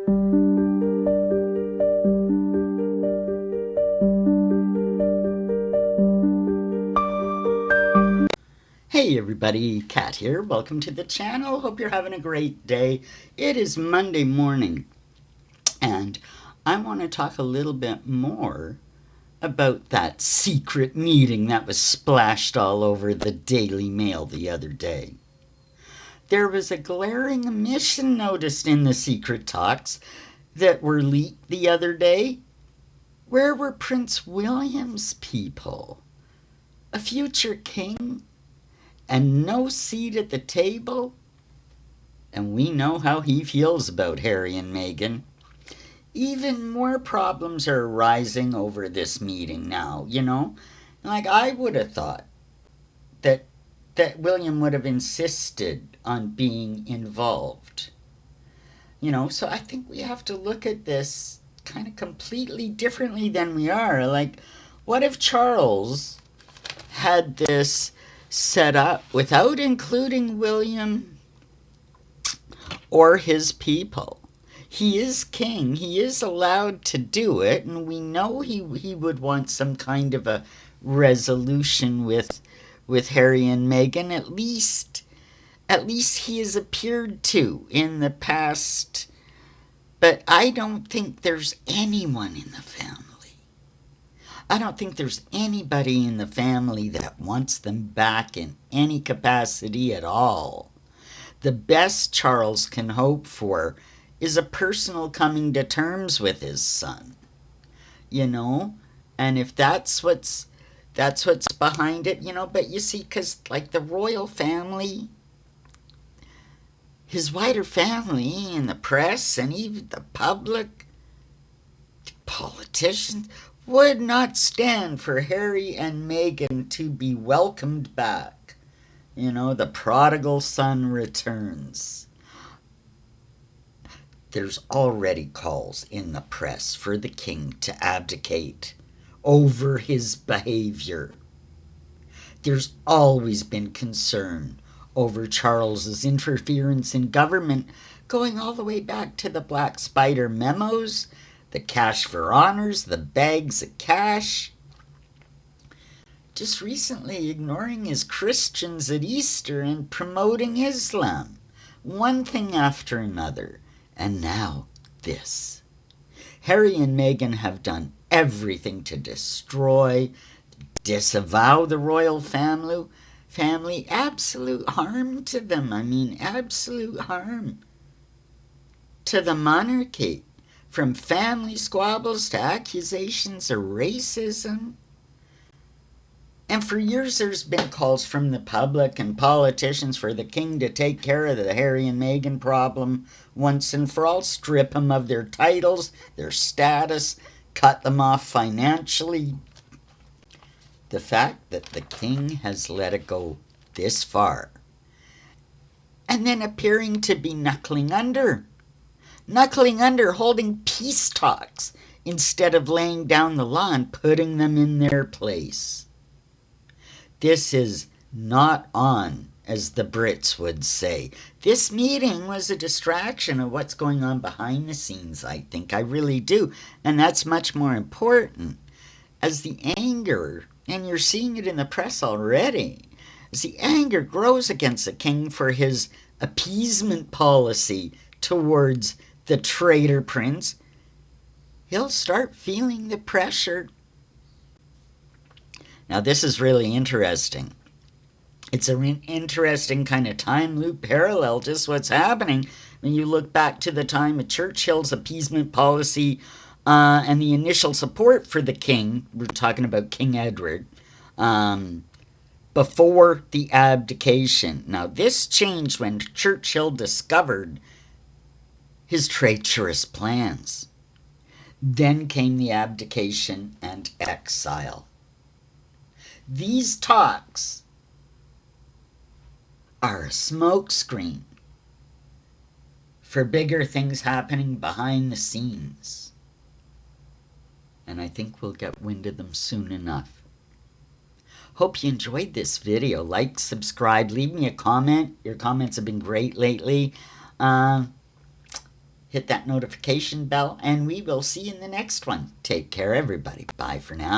Hey everybody, Kat here. Welcome to the channel. Hope you're having a great day. It is Monday morning, and I want to talk a little bit more about that secret meeting that was splashed all over the Daily Mail the other day. There was a glaring omission noticed in the secret talks that were leaked the other day. Where were Prince William's people? A future king? And no seat at the table? And we know how he feels about Harry and Meghan. Even more problems are arising over this meeting now, you know? Like, I would have thought that William would have insisted on being involved. You know, so I think we have to look at this kind of completely differently than we are. Like, what if Charles had this set up without including William or his people? He is king. He is allowed to do it, and we know he would want some kind of a resolution with Harry and Meghan. At least he has appeared to in the past. But I don't think there's anyone in the family. I don't think there's anybody in the family that wants them back in any capacity at all. The best Charles can hope for is a personal coming to terms with his son, you know? And if that's what's behind it, you know, but you see, because like the royal family, his wider family and the press and even the public, politicians, would not stand for Harry and Meghan to be welcomed back. You know, the prodigal son returns. There's already calls in the press for the king to abdicate over his behavior. There's always been concern over Charles's interference in government, going all the way back to the Black Spider memos, the cash for honors, the bags of cash. Just recently ignoring his Christians at Easter and promoting Islam. One thing after another. And now this. Harry and Meghan have done everything to destroy, disavow the royal family. Absolute harm to them. I mean, absolute harm to the monarchy. From family squabbles to accusations of racism. And for years there's been calls from the public and politicians for the king to take care of the Harry and Meghan problem once and for all, strip them of their titles, their status, cut them off financially. The fact that the king has let it go this far, and then appearing to be knuckling under, holding peace talks instead of laying down the law and putting them in their place. This is not on, as the Brits would say. This meeting was a distraction of what's going on behind the scenes, I think. I really do. And that's much more important. As the anger, and you're seeing it in the press already, as the anger grows against the king for his appeasement policy towards the traitor prince, he'll start feeling the pressure. Now, this is really interesting. It's an interesting kind of time loop parallel, just what's happening when you look back to the time of Churchill's appeasement policy and the initial support for the king. We're talking about King Edward, before the abdication. Now, this changed when Churchill discovered his traitorous plans. Then came the abdication and exile. These talks are a smokescreen for bigger things happening behind the scenes. And I think we'll get wind of them soon enough. Hope you enjoyed this video. Like, subscribe, leave me a comment. Your comments have been great lately. hit that notification bell, and we will see you in the next one. Take care, everybody. Bye for now.